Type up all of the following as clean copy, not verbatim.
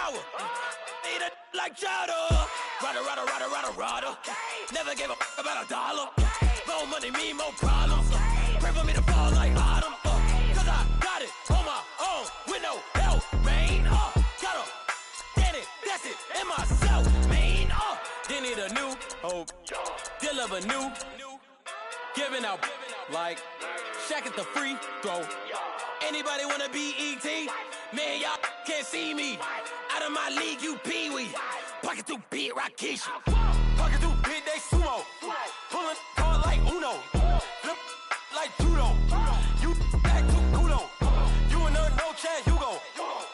shower. Eat it like chowder. Rada. Never gave a fuck about a dollar. More money mean more problems. Pray for me to fall like autumn. Cause I got it on my own with no help, man. Gotta get it, that's it, in myself, man. They need a new hope. Deal of a new. Giving out like Shaq at the free throw. Anybody wanna be E.T.? Man, y'all can't see me. Out of my league, you pee-wee. Pocket too big, Rakishi. Pocket too big, they sumo. Pulling hard like Uno. Flip like judo. You act too kudo. You and her, no chance, you go.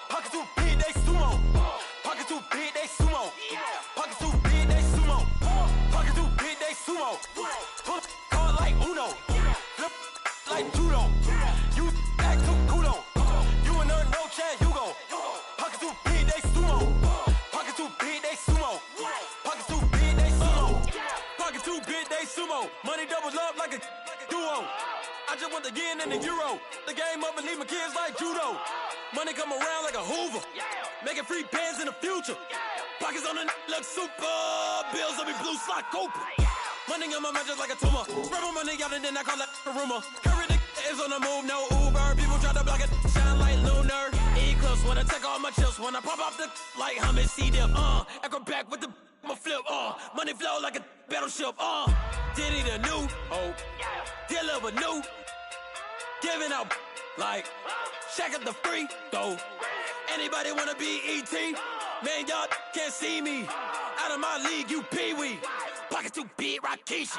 Pocket too big, they sumo. Pocket too big, they sumo. Pocket too big, they sumo. Pocket too big, they sumo. Pull hard like Uno. Flip like judo. You act too kudo. You and her, no chance, you go. Pocket too big, they sumo. Pocket too big, they sumo. Pocket too big, they sumo. Pocket too big, they sumo. Money doubles up like a duo. I just want the yen and the euro. The game up and leave my kids like judo. Money come around like a Hoover. Making free bands in the future. Pockets on the look super. Bills on me blue slot Cooper. Money on my mind just like a tumor. Spread my money out and then I call that a rumor. Curry the is on the move, no Uber. People try to block it, shine like lunar. Eclipse when I take all my chips. When I pop off the like hummus, see them. Echo back with the my flip. Money flow like a battleship. Diddy the new hope. Deal of a new. Giving out like Shaq at the free throw. Anybody wanna be E.T.? Man, y'all can't see me. Out of my league, you pee-wee. Pocket too big, Rakishi.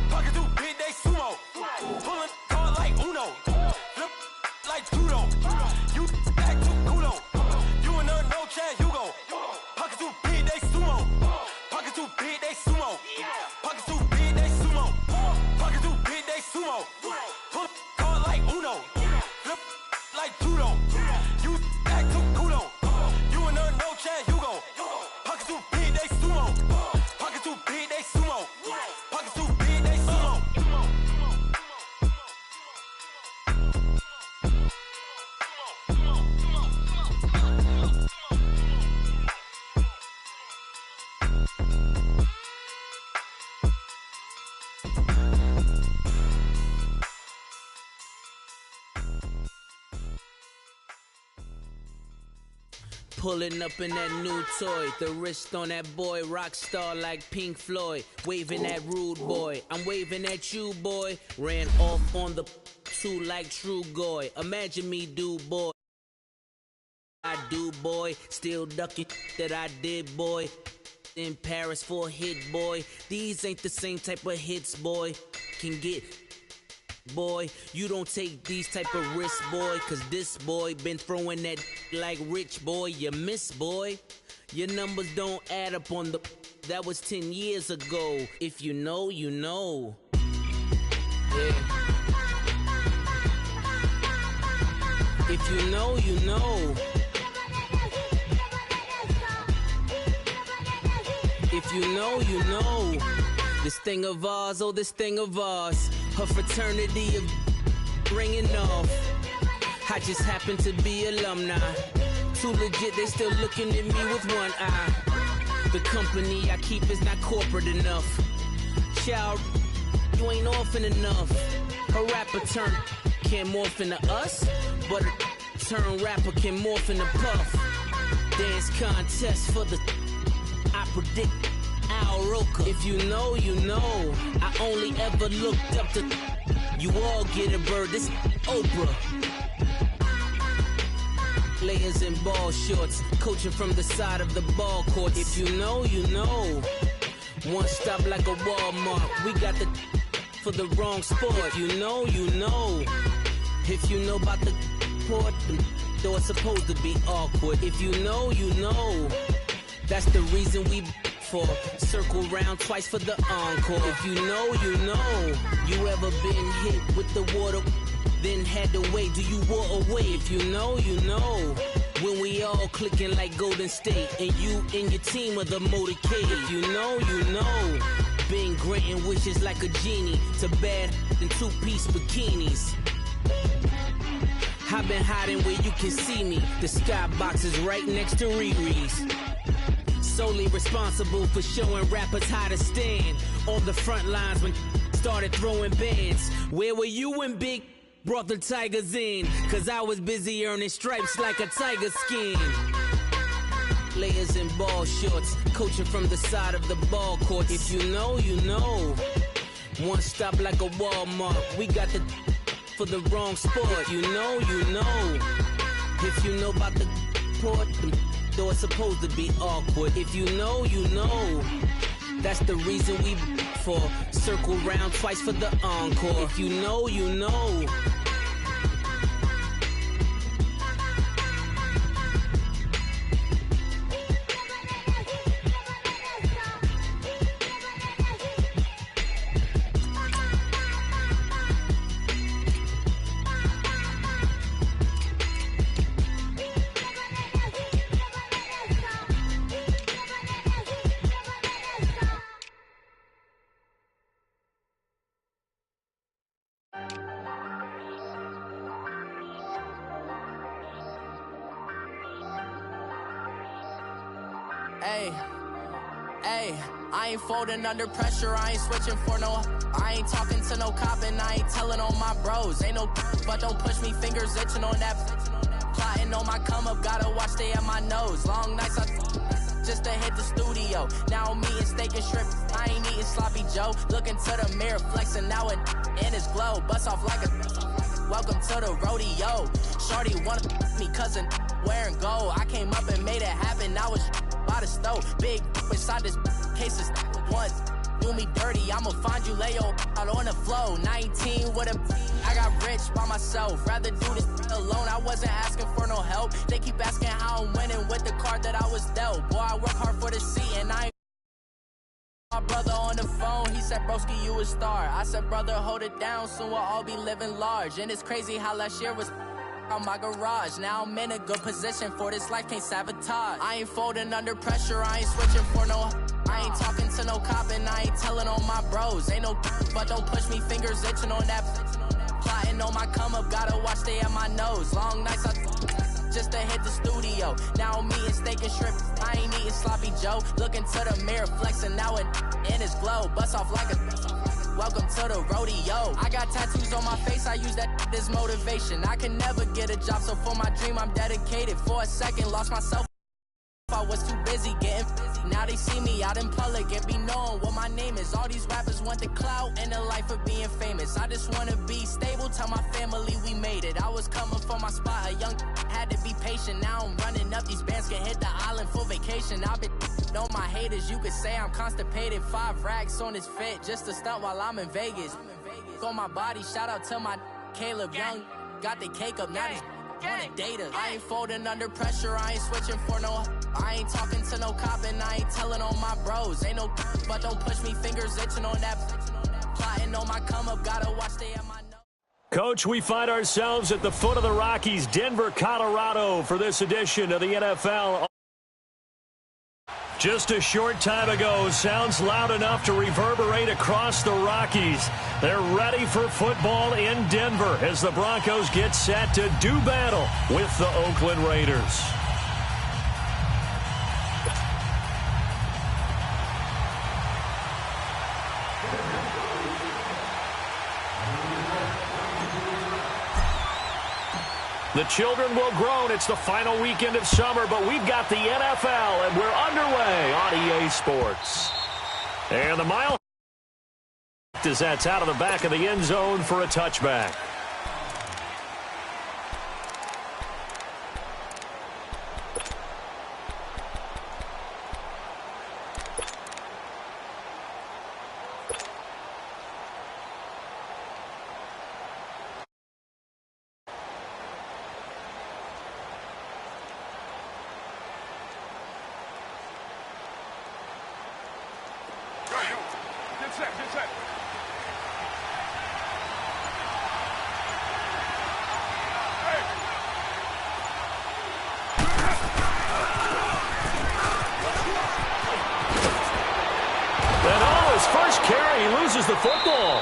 Pocket too big, they sumo. Pulling hard like Uno. Flip like judo. You act too kudo. You and her, no chance, you go. Pocket too big, they sumo. Pocket too big, they sumo. Pocket too big, they sumo. Pocket too big, they sumo. Pull hard like Uno. Flip like judo. You act too kudo. You and her, no chance, you go. Pocket too big, they sumo. Pocket too big, they sumo. Pocket too big, they sumo. Pulling up in that new toy, the wrist on that boy, rock star like Pink Floyd, waving at rude boy, I'm waving at you boy, ran off on the two like True Goy, imagine me do boy, I do boy, still ducking that I did boy, in Paris for a hit boy, these ain't the same type of hits boy, can get boy, you don't take these type of risks, boy, cause this boy been throwing that like rich boy, you miss, boy. Your numbers don't add up on the, that was 10 years ago. If you know, you know. Yeah. If you know, you know. If you know, you know. This thing of ours, oh, this thing of ours. Her fraternity of ringing off. I just happen to be alumni. Too legit, they still looking at me with one eye. The company I keep is not corporate enough. Child, you ain't orphan enough. A rapper turn can't morph into us, but a turn rapper can morph into Puff. Dance contest for the, I predict Al Roker. If you know, you know. I only ever looked up to, you all get a bird, this Oprah. Players in ball shorts, coaching from the side of the ball court. If you know, you know. One stop like a Walmart. We got the for the wrong sport. If you know, you know. If you know about the port, though it's supposed to be awkward. If you know, you know. That's the reason we for circle round twice for the encore. If you know, you know. You ever been hit with the water, then had to wait? Do you walk away? If you know, you know. When we all clicking like Golden State, and you and your team are the motorcade. If you know, you know. Been granting wishes like a genie to bad in two-piece bikinis. I've been hiding where you can see me. The skybox is right next to Riri's. Solely responsible for showing rappers how to stand on the front lines when started throwing bands. Where were you when Big brought the Tigers in? Cause I was busy earning stripes like a tiger skin. Layers and ball shorts, coaching from the side of the ball court. If you know, you know. One stop like a Walmart. We got the for the wrong sport. You know, you know. If you know about the port, the door's supposed to be awkward. If you know, you know. That's the reason we for circle round twice for the encore. If you know, you know. Hey, I ain't folding under pressure, I ain't switching for no. I ain't talking to no cop and I ain't telling on my bros. Ain't no but don't push me, fingers itching on that. Plotting on my come up, gotta watch stay at my nose. Long nights I just to hit the studio. Now I'm eating steak and shrimp, I ain't eating sloppy Joe. Looking to the mirror, flexing now it in his glow. Bust off like a welcome to the rodeo. Shorty wanna me cousin wearing gold. I came up and made it happen, now it's by the stove. Big inside this case is one. Do me dirty, I'ma find you, lay your out on the floor. 19 with a, I got rich by myself. Rather do this alone, I wasn't asking for no help. They keep asking how I'm winning with the card that I was dealt. Boy, I work hard for the seat and I my brother on the phone, he said, broski, you a star. I said, brother, hold it down, soon we'll all be living large. And it's crazy how last year was on my garage. Now I'm in a good position for this life, can't sabotage. I ain't folding under pressure, I ain't switching for no. I ain't talking to no cop and I ain't telling on my bros. Ain't no but don't push me, fingers itching on that. Plotting on my come up, gotta watch stay at my nose. Long nights I just to hit the studio. Now I'm eating steak and shrimp, I ain't eating sloppy Joe. Looking to the mirror, flexing now it in his glow. Bust off like a welcome to the rodeo. I got tattoos on my face, I use that as motivation. I can never get a job, so for my dream I'm dedicated. For a second, lost myself, I was too busy getting busy. Now they see me out in public and be knowing what my name is. All these rappers want the clout and the life of being famous. I just wanna be stable, tell my family we made it. I was coming for my spot, a young had to be patient. Now I'm running up, these bands can hit the island for vacation. I've been on my haters, you could say I'm constipated. 5 racks on his fit, just to stunt while I'm in Vegas. On my body, shout out to my Caleb Young. Got the cake up, now he's on the data. I ain't folding under pressure, I ain't switching for no. I ain't talking to no cop and I ain't telling on my bros. Ain't no but don't push me, fingers itching on that. Plotting on my come up, gotta watch stay at my nose. Coach, we find ourselves at the foot of the Rockies, Denver, Colorado, for this edition of the NFL. Just a short time ago, sounds loud enough to reverberate across the Rockies. They're ready for football in Denver as the Broncos get set to do battle with the Oakland Raiders. The children will groan. It's the final weekend of summer, but we've got the NFL, and we're underway on EA Sports. And the mile as that's out of the back of the end zone for a touchback. First carry, he loses the football.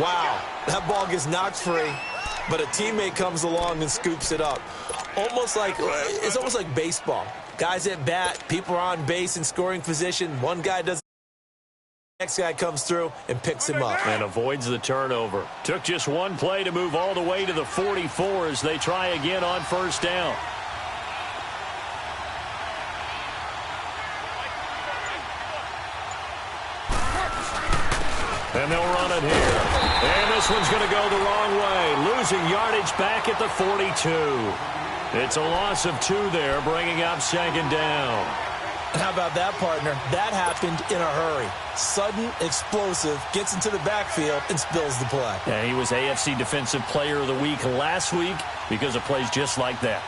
Wow, that ball gets knocked free. but a teammate comes along and scoops it up. It's almost like baseball. Guys at bat, people are on base in scoring position. One guy does, the next guy comes through and picks him up. And avoids the turnover. Took just one play to move all the way to the 44 as they try again on first down. And they'll run it here. And this one's going to go the wrong way. Losing yardage back at the 42. It's a loss of 2 there, bringing up second down. How about that, partner? That happened in a hurry. Sudden, explosive, gets into the backfield, and spills the play. Yeah, he was AFC Defensive Player of the Week last week because of plays just like that.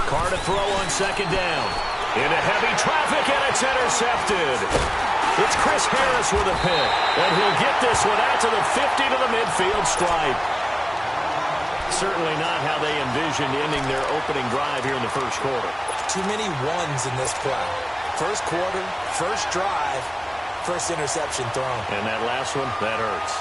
Carr to throw on second down. Into heavy traffic, and it's intercepted. It's Chris Harris with a pick, and he'll get this one out to the 50 to the midfield stripe. Certainly not how they envisioned ending their opening drive here in the first quarter. Too many ones in this play. First quarter, first drive, first interception thrown. And that last one, that hurts.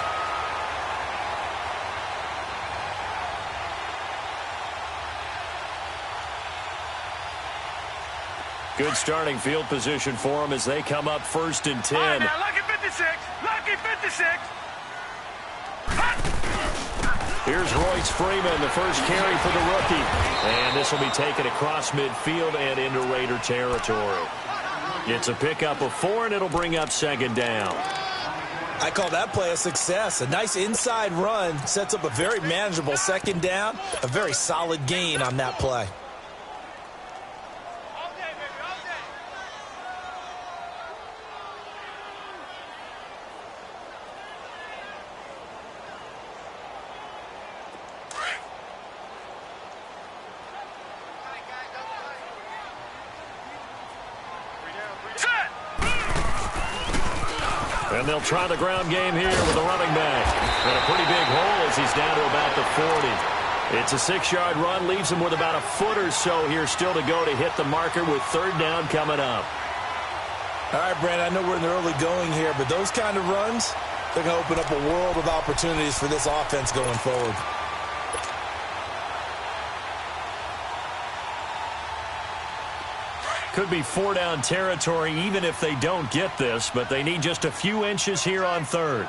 Good starting field position for them as they come up first and 10. Right, now, lucky 56. Lucky 56. Here's Royce Freeman, the first carry for the rookie. And this will be taken across midfield and into Raider territory. It's a pickup of 4, and it'll bring up second down. I call that play a success. A nice inside run sets up a very manageable second down. A very solid gain on that play. And they'll try the ground game here with a running back. And a pretty big hole as he's down to about the 40. It's a 6-yard run, leaves him with about a foot or so here still to go to hit the marker with third down coming up. All right, Brandon, I know we're in the early going here, but those kind of runs, they're going to open up a world of opportunities for this offense going forward. Could be 4-down territory even if they don't get this, but they need just a few inches here on third.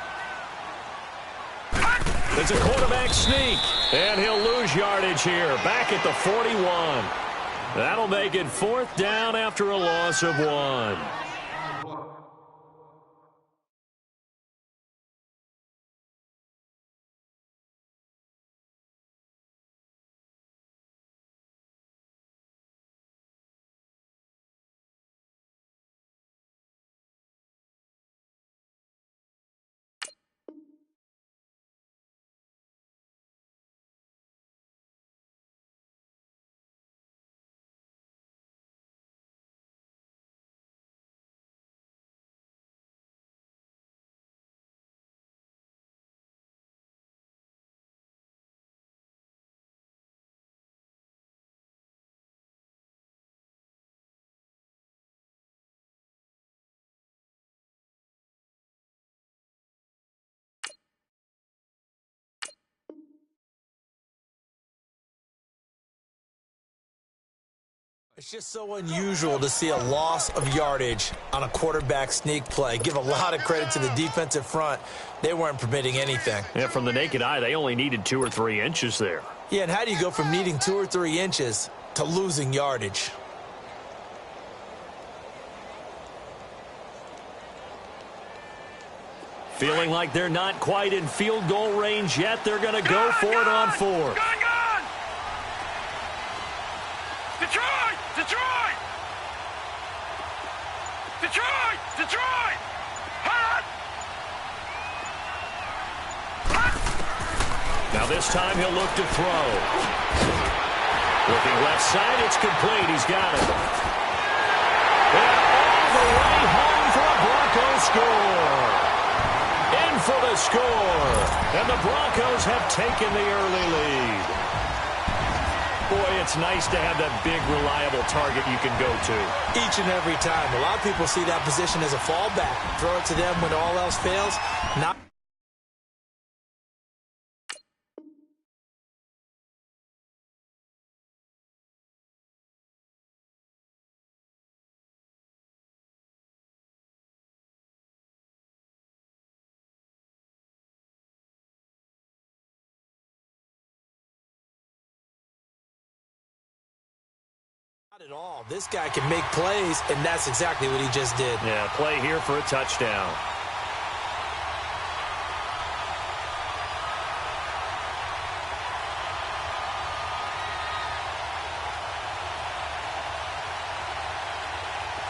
It's a quarterback sneak, and he'll lose yardage here, back at the 41. That'll make it 4th down after a loss of 1. It's just so unusual to see a loss of yardage on a quarterback sneak play. Give a lot of credit to the defensive front. They weren't permitting anything. Yeah, from the naked eye, they only needed 2 or 3 inches there. Yeah, and how do you go from needing 2 or 3 inches to losing yardage? Feeling like they're not quite in field goal range yet. They're going to go for it on 4. Gone! Detroit! Detroit! Detroit! Detroit! Hot! Now this time he'll look to throw. Looking left side, it's complete. He's got it. And all the way home for a Bronco score. for the score. And the Broncos have taken the early lead. Boy, it's nice to have that big, reliable target you can go to. Each and every time. A lot of people see that position as a fallback. Throw it to them when all else fails. Not at all. This guy can make plays, and that's exactly what he just did. Yeah, play here for a touchdown.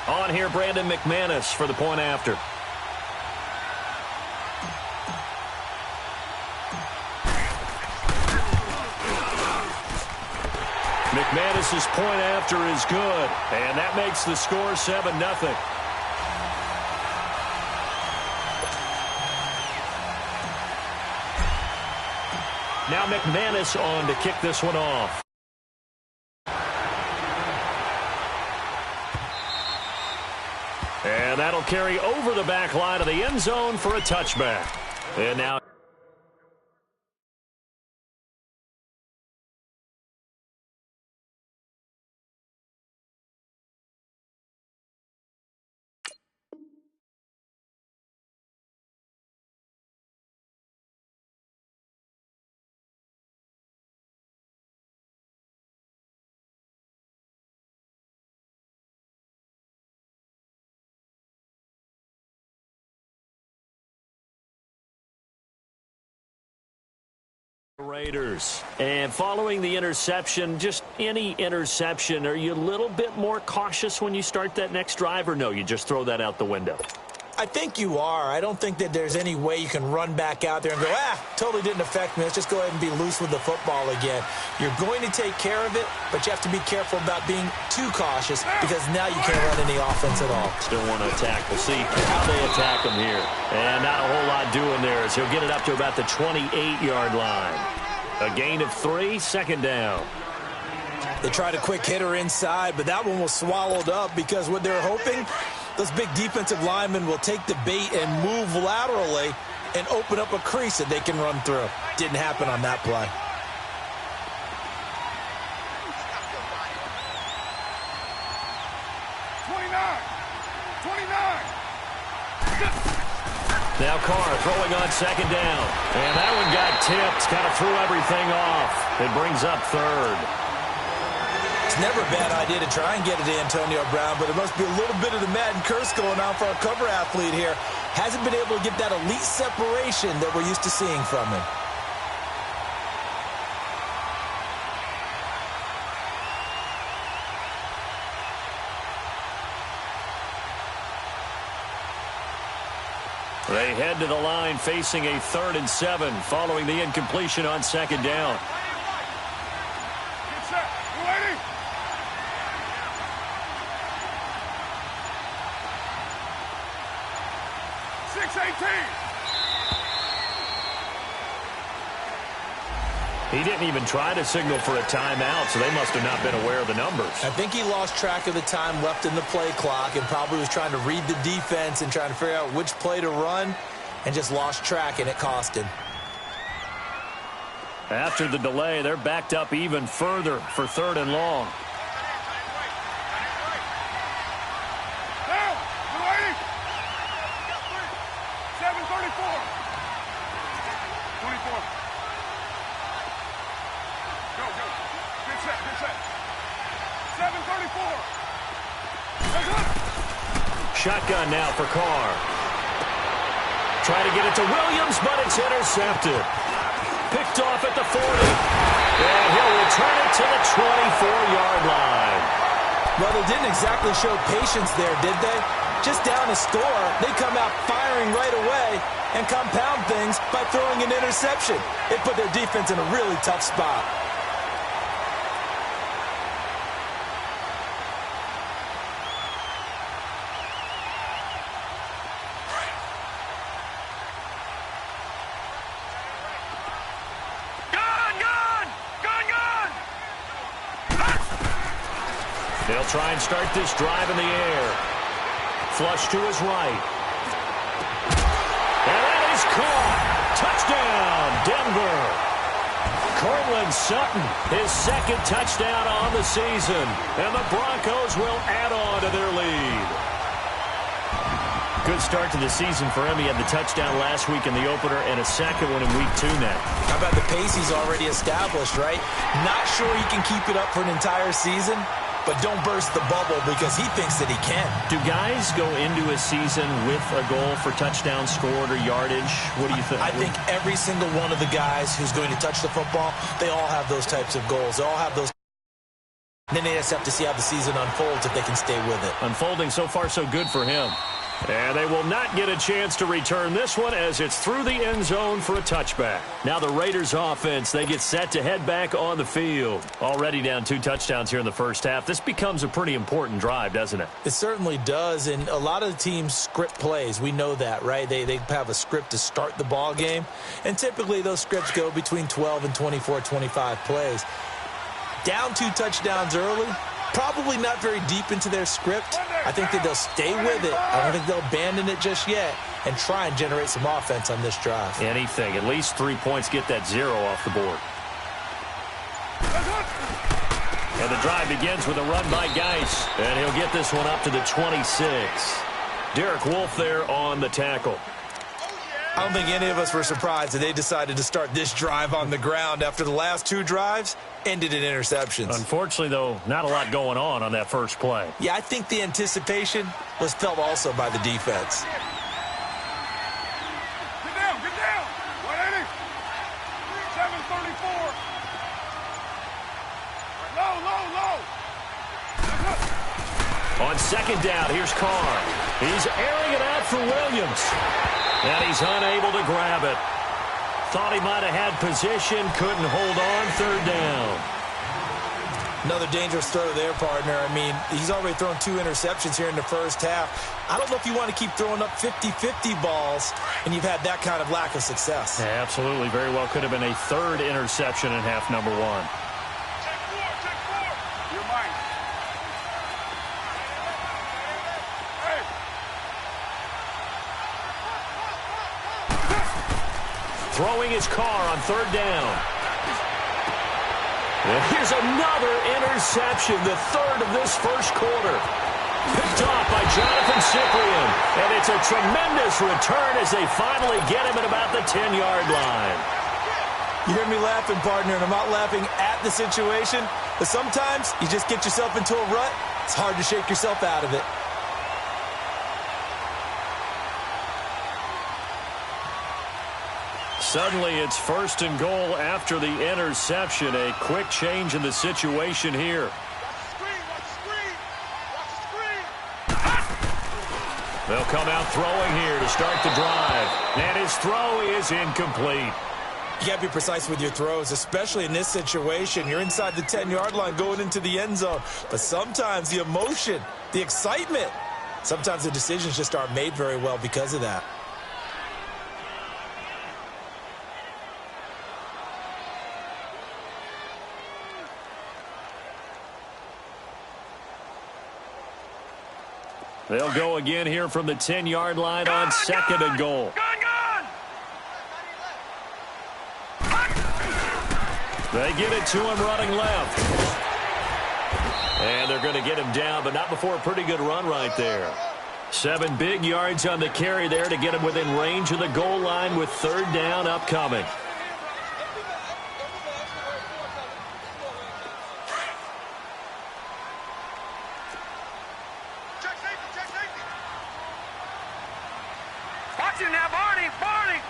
On here, Brandon McManus for the point after. McManus's point after is good, and that makes the score 7-0. Now McManus on to kick this one off. And that'll carry over the back line of the end zone for a touchback. And now Raiders. And following the interception, just any interception, are you a little bit more cautious when you start that next drive, or no, you just throw that out the window? I think you are. I don't think that there's any way you can run back out there and go, totally didn't affect me. Let's just go ahead and be loose with the football again. You're going to take care of it, but you have to be careful about being too cautious because now you can't run any offense at all. Still want to attack. We'll see how they attack him here. And not a whole lot doing there as he'll get it up to about the 28-yard line. A gain of 3, second down. They tried a quick hitter inside, but that one was swallowed up because what they're hoping, those big defensive linemen will take the bait and move laterally and open up a crease that they can run through. Didn't happen on that play. Now Carr throwing on second down. And that one got tipped, kind of threw everything off. It brings up third. It's never a bad idea to try and get it to Antonio Brown, but it must be a little bit of the Madden curse going on for our cover athlete here. Hasn't been able to get that elite separation that we're used to seeing from him. They head to the line facing a 3rd and 7 following the incompletion on second down. Get set. You ready? He didn't even try to signal for a timeout, so they must have not been aware of the numbers. I think he lost track of the time left in the play clock and probably was trying to read the defense and trying to figure out which play to run and just lost track, and it cost him. After the delay, they're backed up even further for 3rd and long. Down! You ready? 7:34. 24. Go, go. Good set, good set. 7:34. Shotgun now for Carr. Try to get it to Williams, but it's intercepted. Picked off at the 40. And he'll return it to the 24-yard line. Well, they didn't exactly show patience there, did they? Just down a score, they come out firing right away and compound things by throwing an interception. It put their defense in a really tough spot. They'll try and start this drive in the air. Flush to his right. And that is caught. Touchdown, Denver. Cortland Sutton, his second touchdown on the season. And the Broncos will add on to their lead. Good start to the season for him. He had the touchdown last week in the opener and a second one in week 2 now. How about the pace he's already established, right? Not sure he can keep it up for an entire season, but don't burst the bubble because he thinks that he can. Do guys go into a season with a goal for touchdown scored or yardage? What do you think? I think every single one of the guys who's going to touch the football, they all have those types of goals. They all have those. Then they just have to see how the season unfolds if they can stay with it. Unfolding so far so good for him. And they will not get a chance to return this one as it's through the end zone for a touchback. Now the Raiders offense, they get set to head back on the field. Already down 2 touchdowns here in the first half. This becomes a pretty important drive, doesn't it? It certainly does, and a lot of the teams script plays. We know that, right? They have a script to start the ball game, and typically those scripts go between 12 and 24, 25 plays. Down 2 touchdowns early, probably not very deep into their script. I think that they'll stay with it. I don't think they'll abandon it just yet and try and generate some offense on this drive. Anything. At least 3 points, get that 0 off the board. And the drive begins with a run by Geis. And he'll get this one up to the 26. Derek Wolfe there on the tackle. I don't think any of us were surprised that they decided to start this drive on the ground after the last 2 drives ended in interceptions. Unfortunately, though, not a lot going on that first play. Yeah, I think the anticipation was felt also by the defense. Get down, get down. 180. 734. Low, low, low. On second down, here's Carr. He's airing it out for Williams. And he's unable to grab it. Thought he might have had position, couldn't hold on, third down. Another dangerous throw there, partner. I mean, he's already thrown 2 interceptions here in the first half. I don't know if you want to keep throwing up 50-50 balls, and you've had that kind of lack of success. Yeah, absolutely. Very well could have been a 3rd interception in half number 1. Check 4. You're mine. Hey. Throwing his car on 3rd down. And here's another interception, the 3rd of this first quarter. Picked off by Jonathan Cyprien. And it's a tremendous return as they finally get him at about the 10-yard line. You hear me laughing, partner, and I'm not laughing at the situation, but sometimes you just get yourself into a rut. It's hard to shake yourself out of it. Suddenly, it's 1st and goal after the interception. A quick change in the situation here. Watch the screen, watch the screen, watch the screen. They'll come out throwing here to start the drive. And his throw is incomplete. You got to be precise with your throws, especially in this situation. You're inside the 10-yard line going into the end zone. But sometimes the emotion, the excitement, sometimes the decisions just aren't made very well because of that. They'll go again here from the 10-yard line on 2nd and goal. They get it to him running left. And they're going to get him down, but not before a pretty good run right there. 7 big yards on the carry there to get him within range of the goal line with 3rd down upcoming. Watch him now, Barney, Barney.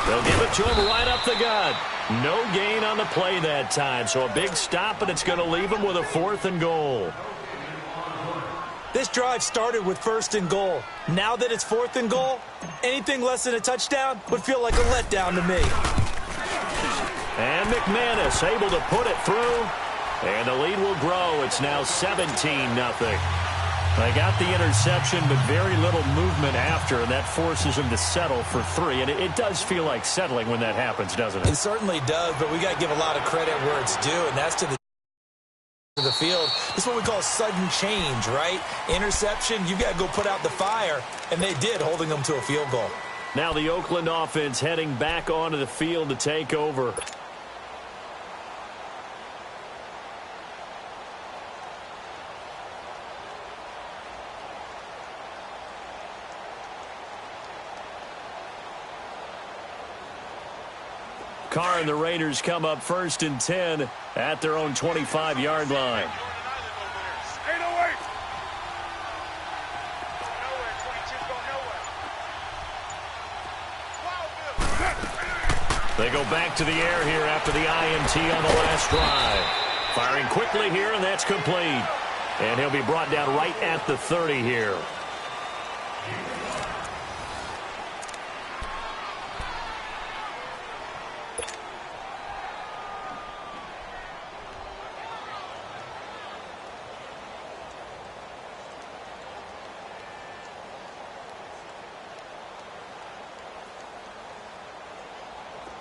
They'll give it to him right up the gut. No gain on the play that time, so a big stop, and it's going to leave him with a 4th and goal. This drive started with 1st and goal. Now that it's 4th and goal, anything less than a touchdown would feel like a letdown to me. And McManus able to put it through, and the lead will grow. It's now 17-0. They got the interception, but very little movement after, and that forces him to settle for 3. And it does feel like settling when that happens, doesn't it? It certainly does, but we got to give a lot of credit where it's due, and that's to the field. This is what we call sudden change, right? Interception, you've got to go put out the fire, and they did, holding them to a field goal. Now the Oakland offense heading back onto the field to take over. Carr and the Raiders come up 1st and 10 at their own 25-yard line. 808. They go back to the air here after the INT on the last drive. Firing quickly here, and that's complete. And he'll be brought down right at the 30 here.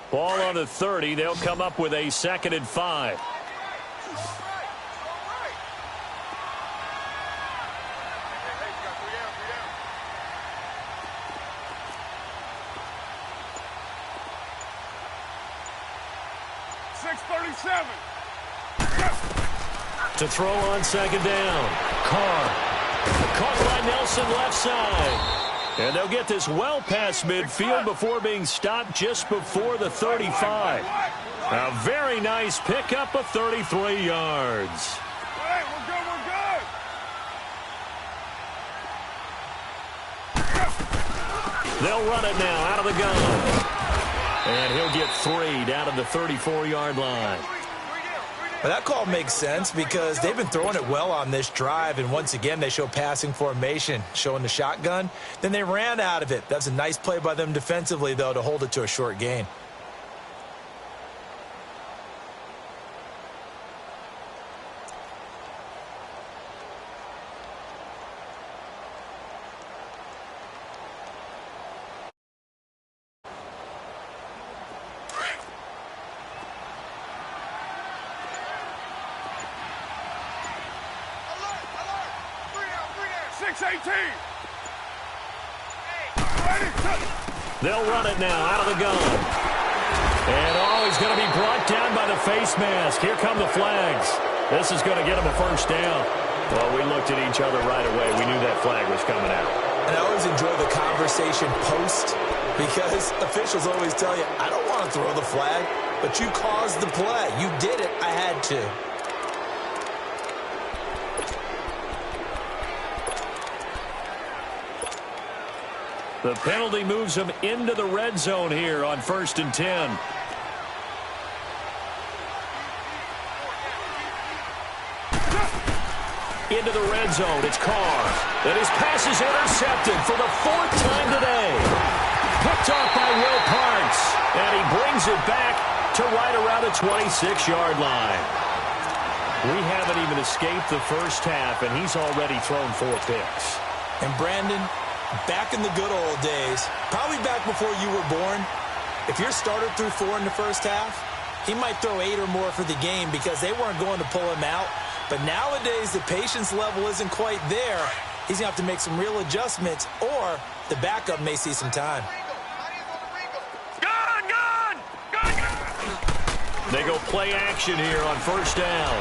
Ball on the 30. They'll come up with a 2nd and 5. To throw on 2nd down. Carr. Caught by Nelson left side. And they'll get this well past midfield before being stopped just before the 35. A very nice pickup of 33 yards. Hey, we're good. They'll run it now out of the gun. And he'll get 3 down to the 34-yard line. Well, that call makes sense because they've been throwing it well on this drive, and once again they show passing formation, showing the shotgun. Then they ran out of it. That's a nice play by them defensively, though, to hold it to a short gain. They'll run it now out of the gun. And he's going to be brought down by the face mask. Here come the flags. This is going to get him a 1st down. Well, we looked at each other right away. We knew that flag was coming out. And I always enjoy the conversation post because officials always tell you, I don't want to throw the flag, but you caused the play. You did it. I had to. The penalty moves him into the red zone here on 1st and 10. Into the red zone, it's Carr. And his pass is intercepted for the 4th time today. Picked off by Will Parks. And he brings it back to right around the 26-yard line. We haven't even escaped the first half, and he's already thrown 4 picks. And Brandon, back in the good old days, probably back before you were born, if your starter threw 4 in the first half, he might throw 8 or more for the game because they weren't going to pull him out. But nowadays, the patience level isn't quite there. He's going to have to make some real adjustments, or the backup may see some time. Gun! They go play action here on 1st down.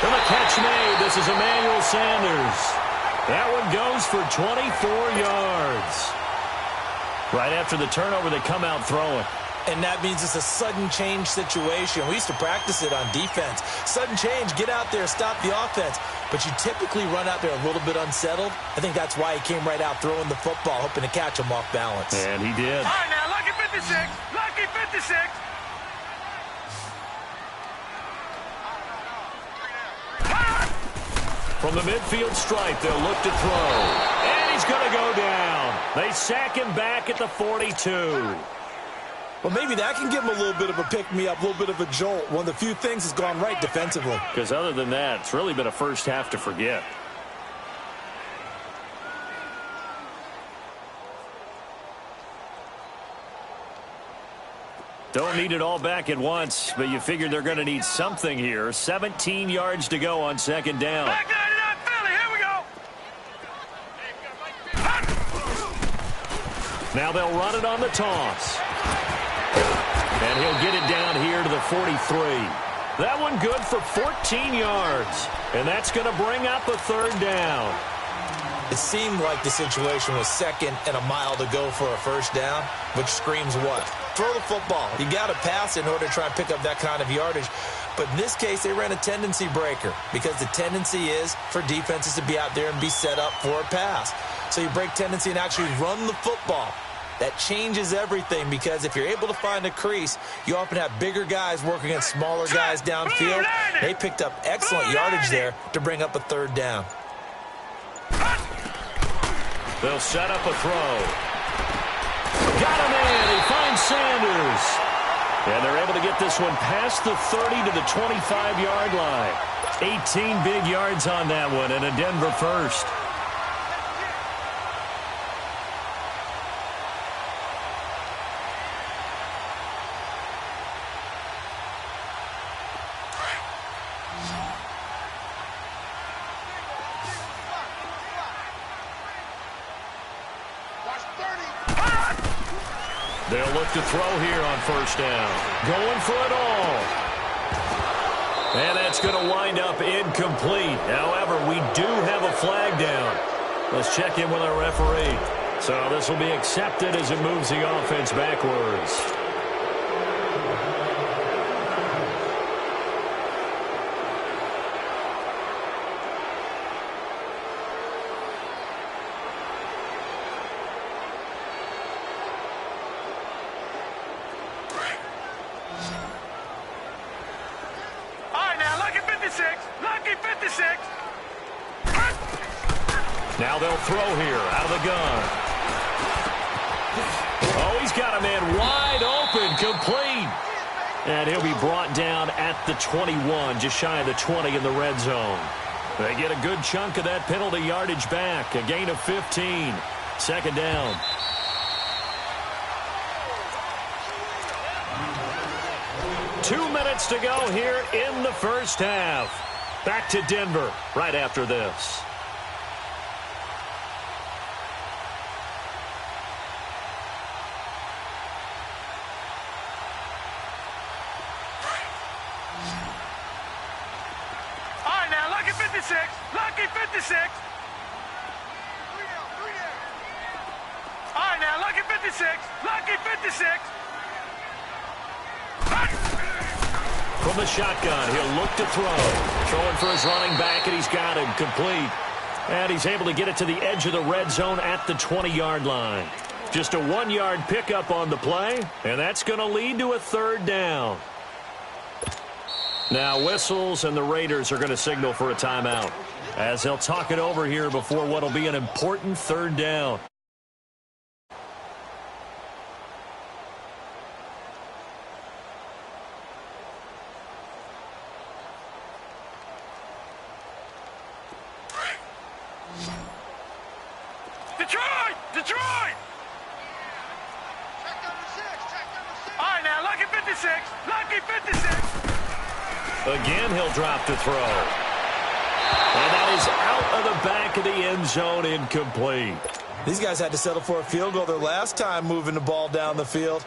And the catch made. This is Emmanuel Sanders. That one goes for 24 yards. Right after the turnover, they come out throwing. And that means it's a sudden change situation. We used to practice it on defense. Sudden change, get out there, stop the offense. But you typically run out there a little bit unsettled. I think that's why he came right out throwing the football, hoping to catch him off balance. And he did. All right, now, lucky 56. Lucky 56. From the midfield stripe, they'll look to throw. And he's going to go down. They sack him back at the 42. Well, maybe that can give him a little bit of a pick-me-up, a little bit of a jolt. One of the few things that's gone right defensively. Because other than that, it's really been a first half to forget. Don't need it all back at once, but you figure they're going to need something here. 17 yards to go on second down. Back 99 Philly, here we go. Now they'll run it on the toss. And he'll get it down here to the 43. That one good for 14 yards. And that's going to bring up a third down. It seemed like the situation was second and a mile to go for a first down, which screams what? Throw the football. You got to pass in order to try and pick up that kind of yardage. But in this case, they ran a tendency breaker because the tendency is for defenses to be out there and be set up for a pass. So you break tendency and actually run the football. That changes everything because if you're able to find a crease, you often have bigger guys working against smaller guys downfield. They picked up excellent yardage there to bring up a third down. They'll set up a throw. Got him in. He finds Sanders. And they're able to get this one past the 30 to the 25-yard line. 18 big yards on that one and a Denver first. They'll look to throw here on first down. Going for it all. And that's going to wind up incomplete. However, we do have a flag down. Let's check in with our referee. So this will be accepted as it moves the offense backwards. Now they'll throw here out of the gun. Oh, he's got a man wide open, complete. And he'll be brought down at the 21, just shy of the 20 in the red zone. They get a good chunk of that penalty yardage back, a gain of 15. Second down. Two minutes to go here in the first half. Back to Denver right after this. Lucky 56. All right, now, lucky 56. Lucky 56. From the shotgun, he'll look to throw. Throwing for his running back, and he's got him complete. And he's able to get it to the edge of the red zone at the 20-yard line. Just a 1-yard pickup on the play, and that's going to lead to a third down. Now whistles, and the Raiders are going to signal for a timeout as they'll talk it over here before what will be an important third down. Detroit! Detroit! All right, now, lucky 56. Lucky 56. Again, he'll drop to throw. And that is out of the back of the end zone, incomplete. These guys had to settle for a field goal their last time moving the ball down the field.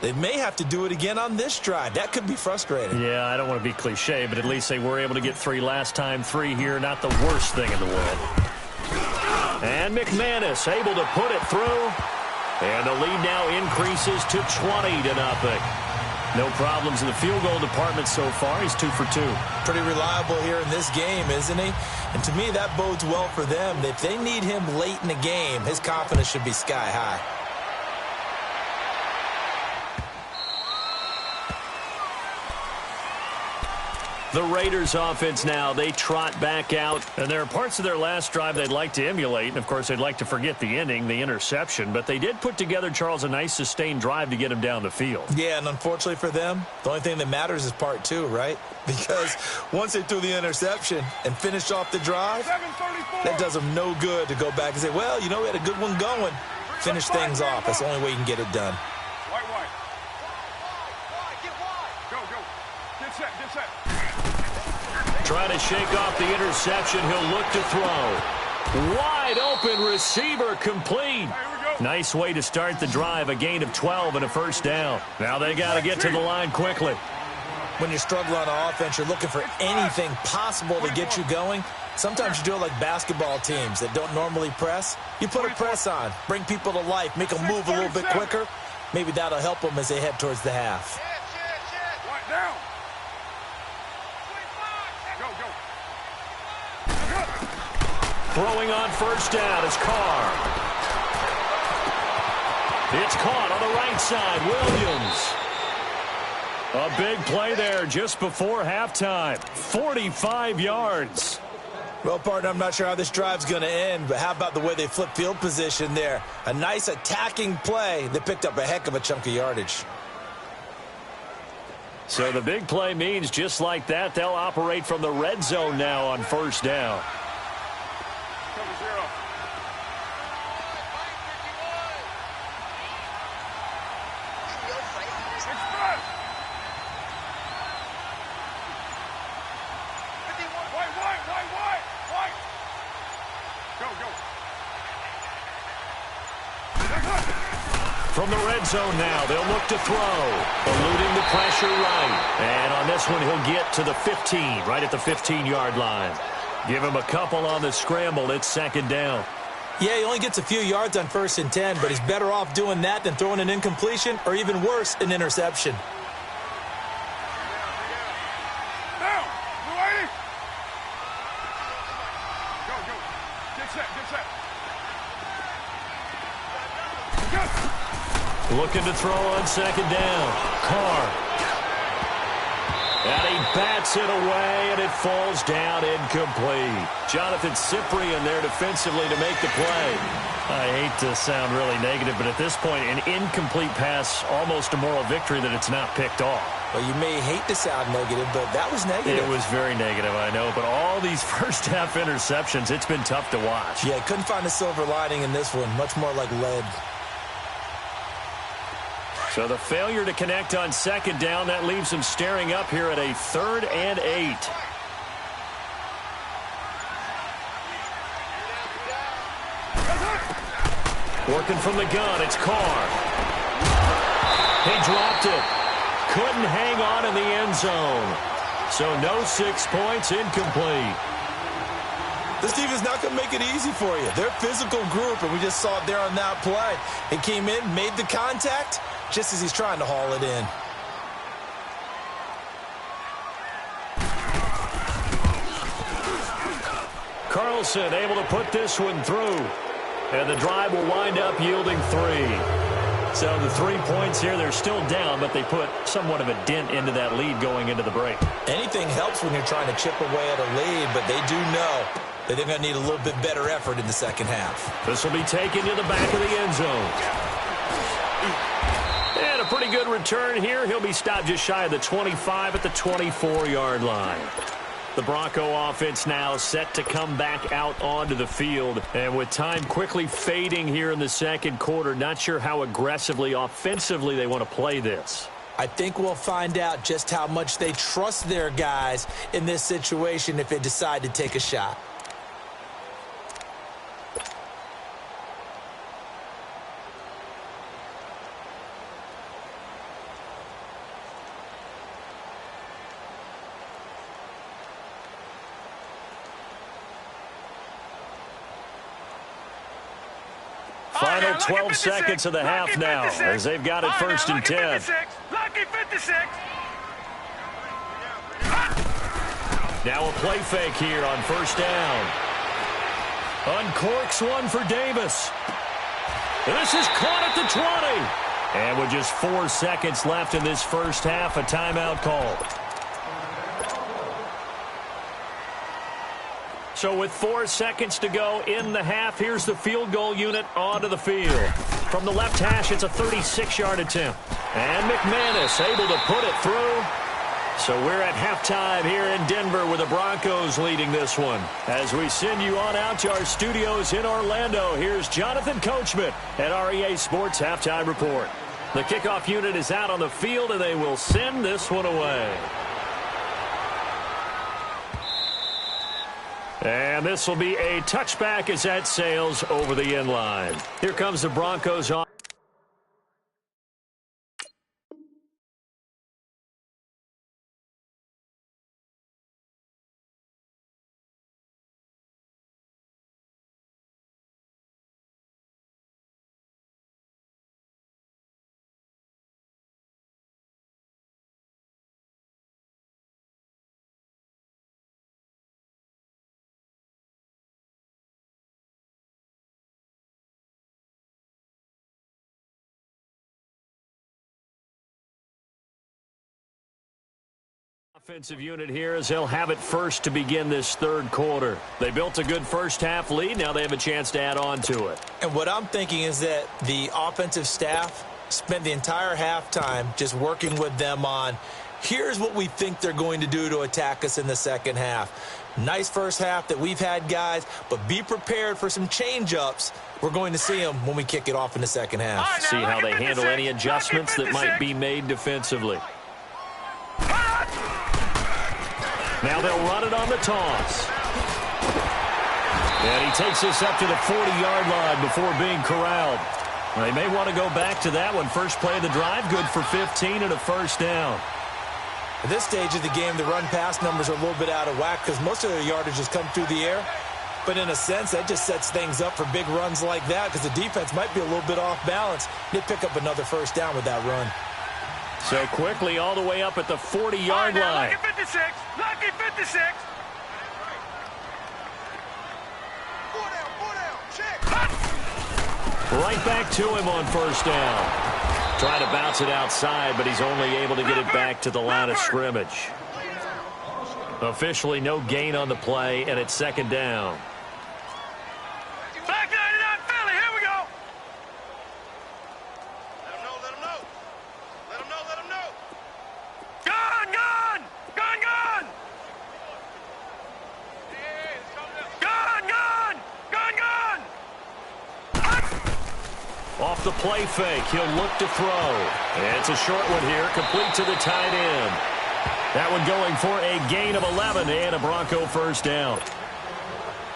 They may have to do it again on this drive. That could be frustrating. Yeah, I don't want to be cliche, but at least they were able to get 3 last time. 3 here, not the worst thing in the world. And McManus able to put it through. And the lead now increases to 20-0. No problems in the field goal department so far. He's 2 for 2. Pretty reliable here in this game, isn't he? And to me, that bodes well for them. If they need him late in the game, his confidence should be sky high. The Raiders offense now, they trot back out. And there are parts of their last drive they'd like to emulate. And, of course, they'd like to forget the ending, the interception. But they did put together, Charles, a nice sustained drive to get him down the field. Yeah, and unfortunately for them, the only thing that matters is part two, right? Because once they threw the interception and finished off the drive, that does them no good to go back and say, well, you know, we had a good one going. Finish things off. That's the only way you can get it done. White. Go. Get set. Trying to shake off the interception. He'll look to throw. Wide open receiver complete. Nice way to start the drive. A gain of 12 and a first down. Now they got to get to the line quickly. When you're struggling on offense, you're looking for anything possible to get you going. Sometimes you do it like basketball teams that don't normally press. You put a press on, bring people to life, make them move a little bit quicker. Maybe that'll help them as they head towards the half. Right down. Go. Throwing on first down is Carr. It's caught on the right side. Williams. A big play there just before halftime. 45 yards. Well, partner, I'm not sure how this drive's going to end, but how about the way they flip field position there? A nice attacking play that picked up a heck of a chunk of yardage. So the big play means just like that, they'll operate from the red zone now on first down. Cover 0. White. Go. From the red zone now, they'll look to throw. Eluding the pressure right. And on this one, he'll get to the 15, right at the 15-yard line. Give him a couple on the scramble. It's second down. Yeah, he only gets a few yards on 1st and 10, but he's better off doing that than throwing an incompletion or even worse, an interception. Down. Blue 80. Go. Get set. Looking to throw on second down. Carr. And he bats it away, and it falls down incomplete. Jonathan Cyprien there defensively to make the play. I hate to sound really negative, but at this point, an incomplete pass, almost a moral victory that it's not picked off. Well, you may hate to sound negative, but that was negative. It was very negative, I know. But all these first-half interceptions, it's been tough to watch. Yeah, couldn't find a silver lining in this one. Much more like lead. So the failure to connect on second down, that leaves him staring up here at a 3rd and 8. Working from the gun, it's Carr. He dropped it. Couldn't hang on in the end zone. So no 6 points, incomplete. This defense is not going to make it easy for you. They're a physical group, and we just saw it there on that play. He came in, made the contact, just as he's trying to haul it in. Carlson able to put this one through. And the drive will wind up yielding 3. So the 3 points here, they're still down, but they put somewhat of a dent into that lead going into the break. Anything helps when you're trying to chip away at a lead, but they do know that they're going to need a little bit better effort in the second half. This will be taken to the back of the end zone. And a pretty good return here. He'll be stopped just shy of the 25 at the 24-yard line. The Bronco offense now set to come back out onto the field. And with time quickly fading here in the second quarter, not sure how aggressively, offensively they want to play this. I think we'll find out just how much they trust their guys in this situation if they decide to take a shot. Final 12 seconds of the half now as they've got it 1st and 10. Lucky 56. Now a play fake here on first down. Uncorks one for Davis. This is caught at the 20. And with just 4 seconds left in this first half, a timeout called. So with 4 seconds to go in the half, here's the field goal unit onto the field. From the left hash, it's a 36-yard attempt. And McManus able to put it through. So we're at halftime here in Denver with the Broncos leading this one. As we send you on out to our studios in Orlando, here's Jonathan Coachman at REA Sports Halftime Report. The kickoff unit is out on the field, and they will send this one away. And this will be a touchback as that sails over the end line. Here comes the Broncos on. Offensive unit here as they'll have it first to begin this third quarter. They built a good first-half lead. Now they have a chance to add on to it. And what I'm thinking is that the offensive staff spent the entire halftime just working with them on, here's what we think they're going to do to attack us in the second half. Nice first half that we've had, guys, but be prepared for some change-ups. We're going to see them when we kick it off in the second half. Right, see how they handle any adjustments that might be made defensively. Now they'll run it on the toss. And he takes this up to the 40-yard line before being corralled. Well, they may want to go back to that one. First play of the drive, good for 15 and a first down. At this stage of the game, the run-pass numbers are a little bit out of whack because most of their yardage has come through the air. But in a sense, that just sets things up for big runs like that because the defense might be a little bit off balance. They pick up another first down with that run. So quickly all the way up at the 40-yard line. Lucky 56. Lucky 56. Four down. Check. Right back to him on first down. Trying to bounce it outside, but he's only able to get it back to the line of scrimmage. Officially no gain on the play, and it's second down. Back 99 Philly. Here we go. Let him know. Let him know. Gun. Off the play fake, he'll look to throw. And it's a short one here, complete to the tight end. That one going for a gain of 11 and a Bronco first down.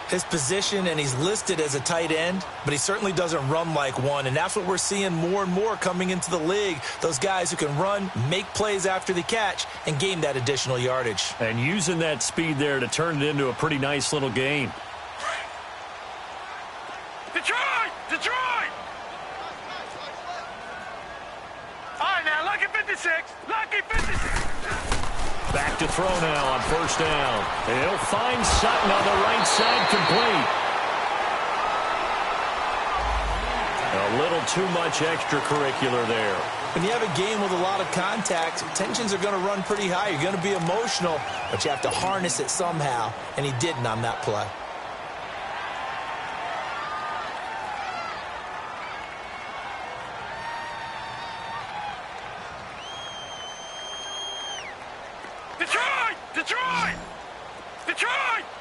His position, and he's listed as a tight end, but he certainly doesn't run like one, and that's what we're seeing more and more coming into the league. Those guys who can run, make plays after the catch, and gain that additional yardage. And using that speed there to turn it into a pretty nice little game. Detroit! All right, now, lucky 56. Lucky 56. Back to throw now on first down. He'll find Sutton on the right side, complete. A little too much extracurricular there. When you have a game with a lot of contact, tensions are going to run pretty high. You're going to be emotional, but you have to harness it somehow, and he didn't on that play.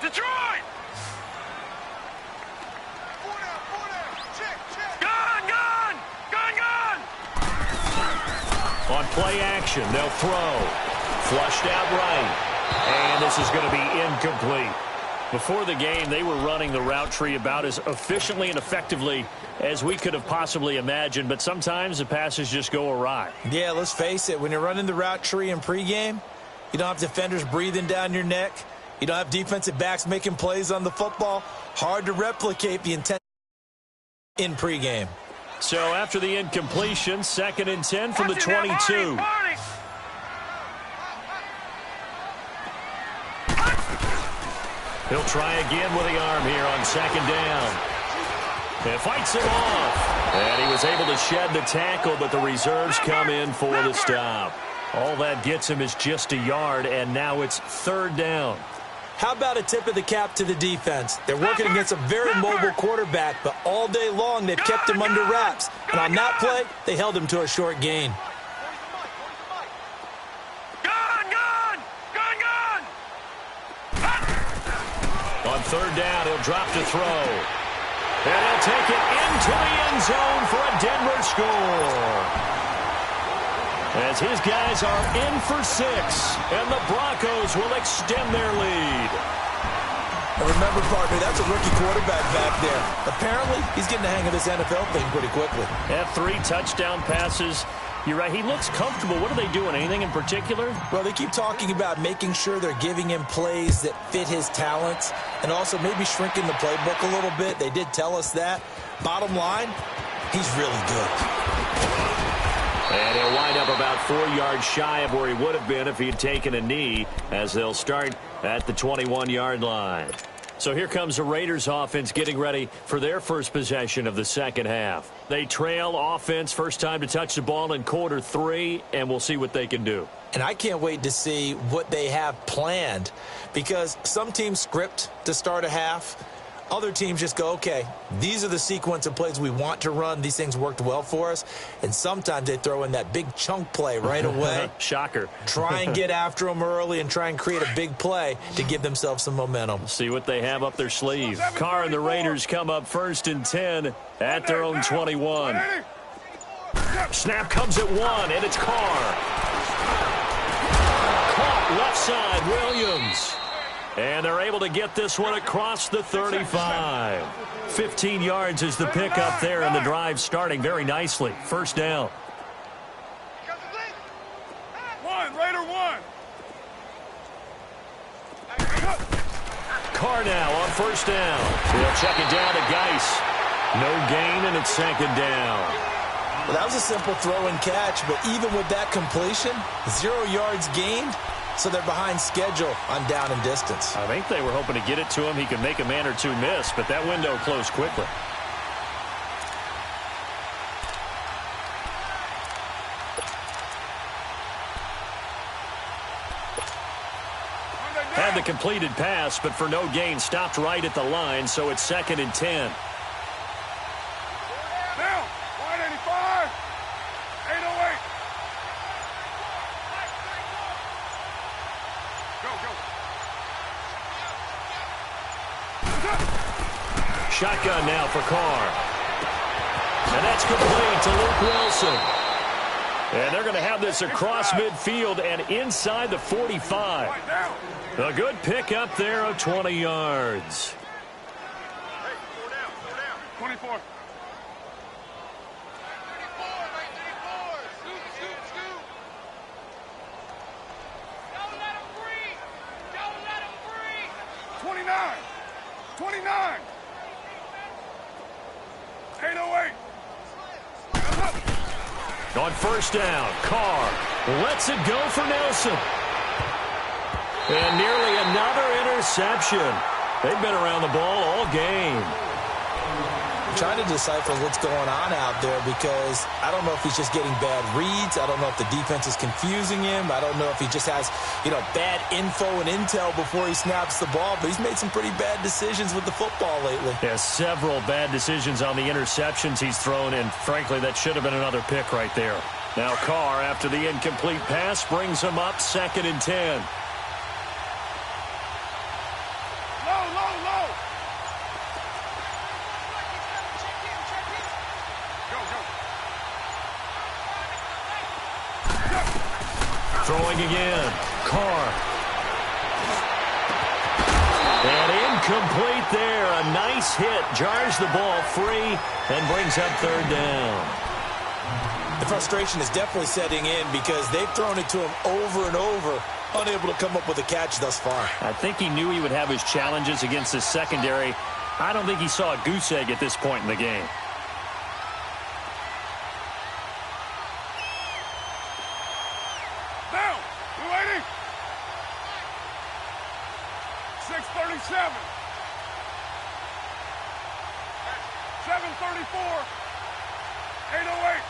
Detroit! Four down. Check. Gun! On play action, they'll throw. Flushed out right. And this is going to be incomplete. Before the game, they were running the route tree about as efficiently and effectively as we could have possibly imagined, but sometimes the passes just go awry. Yeah, let's face it. When you're running the route tree in pregame, you don't have defenders breathing down your neck. You don't have defensive backs making plays on the football. Hard to replicate the intent in pregame. So after the incompletion, 2nd and 10 from the 22. He'll try again with the arm here on 2nd down. And fights him off. And he was able to shed the tackle, but the reserves come in for the stop. All that gets him is just a yard, and now it's 3rd down. How about a tip of the cap to the defense? They're working against a very mobile quarterback, but all day long they've kept him under wraps. And on that play, they held him to a short gain. On third down, he'll drop to throw. And he'll take it into the end zone for a Denver score. As his guys are in for 6, and the Broncos will extend their lead. And remember, partner, that's a rookie quarterback back there. Apparently, he's getting the hang of this NFL thing pretty quickly. Had 3 touchdown passes. You're right, he looks comfortable. What are they doing? Anything in particular? Well, they keep talking about making sure they're giving him plays that fit his talents and also maybe shrinking the playbook a little bit. They did tell us that. Bottom line, he's really good. And he'll wind up about 4 yards shy of where he would have been if he had taken a knee, as they'll start at the 21-yard line. So here comes the Raiders offense getting ready for their first possession of the second half. They trail offense, first time to touch the ball in quarter 3, and we'll see what they can do. And I can't wait to see what they have planned, because some teams script to start a half. Other teams just go, okay, these are the sequence of plays we want to run. These things worked well for us. And sometimes they throw in that big chunk play right away. Shocker. Try and get after them early and try and create a big play to give themselves some momentum. See what they have up their sleeve. Carr and the Raiders come up 1st and 10 at their own 21. Snap comes at 1, and it's Carr. Caught left side, Williams. And they're able to get this one across the 35. 15 yards is the pickup there, and the drive starting very nicely. First down. Raider 1. Carr now on first down. He'll check it down to Geis. No gain, and it's second down. Well, that was a simple throw and catch, but even with that completion, 0 yards gained. So they're behind schedule on down and distance. I think they were hoping to get it to him. He could make a man or two miss, but that window closed quickly. Had the completed pass, but for no gain, stopped right at the line, so it's 2nd and 10. Down. 185. 808. Shotgun now for Carr. And that's complete to Luke Wilson. And they're going to have this across midfield and inside the 45. A good pickup there of 20 yards. Hey, 4 down. 24. Don't let him breathe. Don't let him breathe. 29. 29. 808. On first down, Carr lets it go for Nelson. And nearly another interception. They've been around the ball all game. I'm trying to decipher what's going on out there, because I don't know if he's just getting bad reads. I don't know if the defense is confusing him. I don't know if he just has, bad info and intel before he snaps the ball. But he's made some pretty bad decisions with the football lately. Yeah, several bad decisions on the interceptions he's thrown, and frankly, that should have been another pick right there. Now Carr, after the incomplete pass, brings him up 2nd and 10. Throwing again. Carr. And incomplete there. A nice hit. Jars the ball free and brings up 3rd down. The frustration is definitely setting in, because they've thrown it to him over and over, unable to come up with a catch thus far. I think he knew he would have his challenges against his secondary. I don't think he saw a goose egg at this point in the game. Down. 280. 637. 734. 808.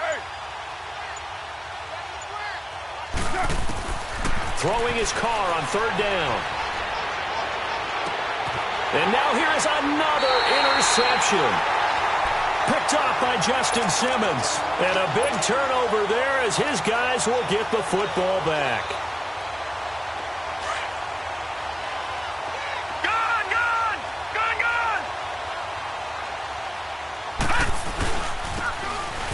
Hey. throwing his car on third down. And now here is another interception. Picked off by Justin Simmons. And a big turnover there as his guys will get the football back.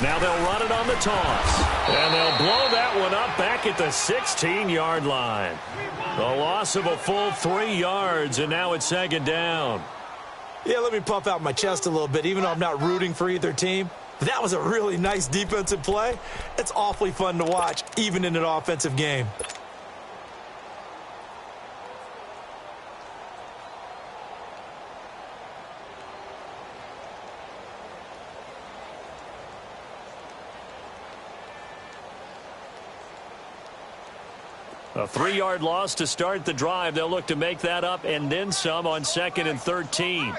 Now they'll run it on the toss. And they'll blow that one up back at the 16-yard line. The loss of a full 3 yards, and now it's second down. Yeah, let me puff out my chest a little bit, even though I'm not rooting for either team. That was a really nice defensive play. It's awfully fun to watch, even in an offensive game. A 3-yard loss to start the drive. They'll look to make that up and then some on 2nd and 13.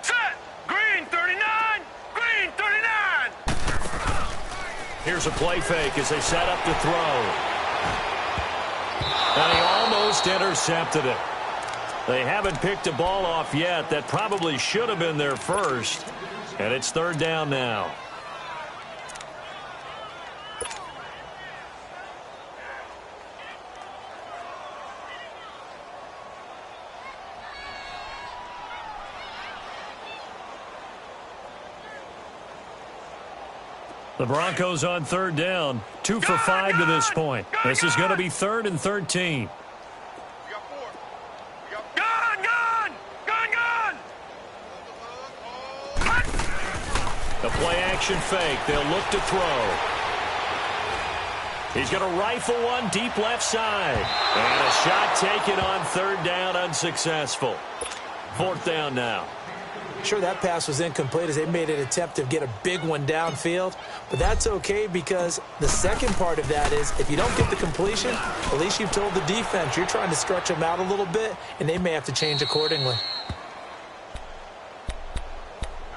Set! Green 39! Green 39! Here's a play fake as they set up to throw. And he almost intercepted it. They haven't picked a ball off yet. That probably should have been their first. And it's third down now. The Broncos on third down. 2 for 5 to this point. This is going to be 3rd and 13. The play-action fake. They'll look to throw. He's going to rifle one deep left side. And a shot taken on third down, unsuccessful. 4th down now. Sure, that pass was incomplete as they made an attempt to get a big one downfield. But that's okay because the second part of that is if you don't get the completion, at least you've told the defense you're trying to stretch them out a little bit, and they may have to change accordingly.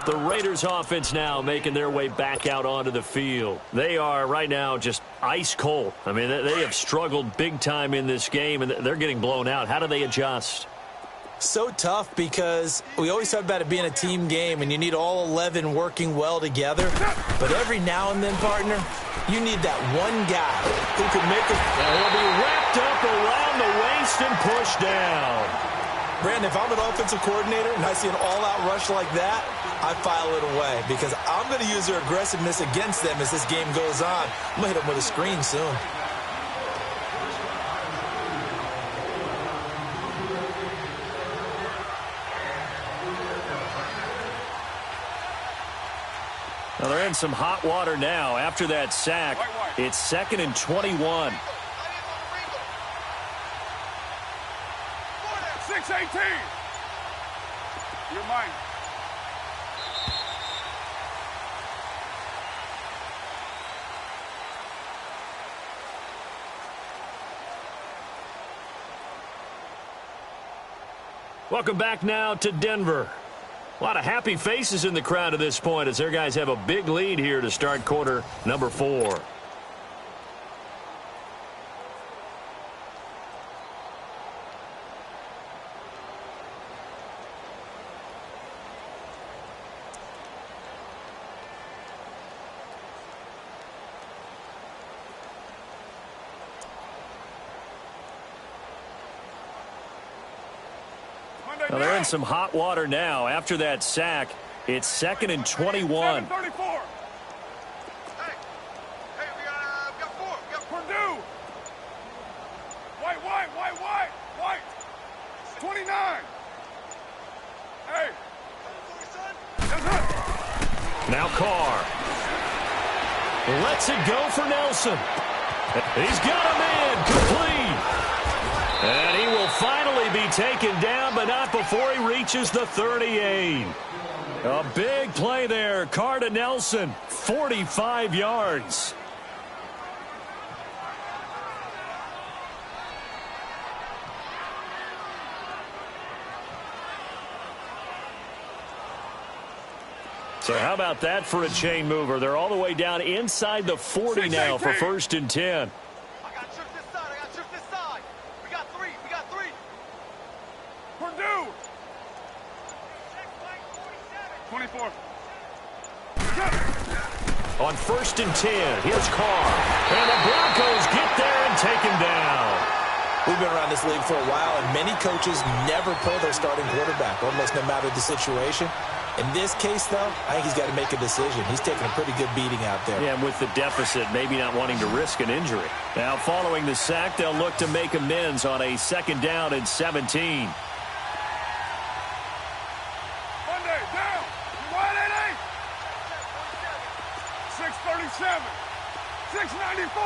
The Raiders offense now making their way back out onto the field. They are right now just ice cold. I mean, they have struggled big time in this game, and they're getting blown out. How do they adjust? So tough because we always talk about it being a team game and you need all 11 working well together. But every now and then, partner, you need that one guy who can make it. He'll be wrapped up around the waist and pushed down. Brandon, if I'm an offensive coordinator and I see an all-out rush like that, I file it away because I'm going to use their aggressiveness against them as this game goes on. I'm going to hit them with a screen soon. Well, they're in some hot water now. After that sack, it's 2nd and 21. 6-18. You're mine. Welcome back now to Denver. A lot of happy faces in the crowd at this point as their guys have a big lead here to start quarter number 4. Well, they're in some hot water now. After that sack, it's 2nd and 21. 7:34. Hey, we got 4. We got Purdue. White. 29. Hey. Now Carr. Lets it go for Nelson. He's got him in. Complete. And he will finally be taken down, but not before he reaches the 38. A big play there. Carr to Nelson. 45 yards. So how about that for a chain mover? They're all the way down inside the 40 now for 1st and 10. 24. On 1st and 10, here's Carr. And the Broncos get there and take him down. We've been around this league for a while, and many coaches never pull their starting quarterback, almost no matter the situation. In this case, though, I think he's got to make a decision. He's taking a pretty good beating out there. Yeah, and with the deficit, maybe not wanting to risk an injury. Now, following the sack, they'll look to make amends on a 2nd down and 17. Monday, down. Wide at 8. 637. 694.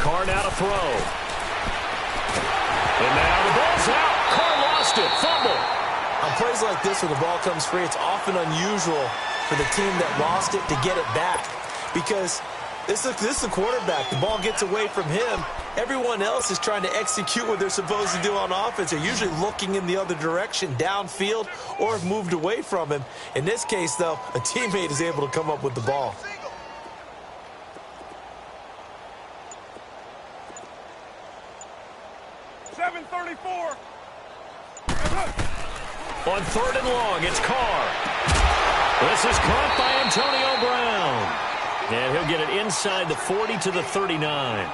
Carr now to throw. And now the ball's out. Carr lost it. Fumble. On plays like this where the ball comes free, it's often unusual for the team that lost it to get it back. Because this is the quarterback. The ball gets away from him. Everyone else is trying to execute what they're supposed to do on offense. They're usually looking in the other direction, downfield, or have moved away from him. In this case, though, a teammate is able to come up with the ball. On 3rd and long, it's Carr. This is caught by Antonio Brown. And he'll get it inside the 40 to the 39.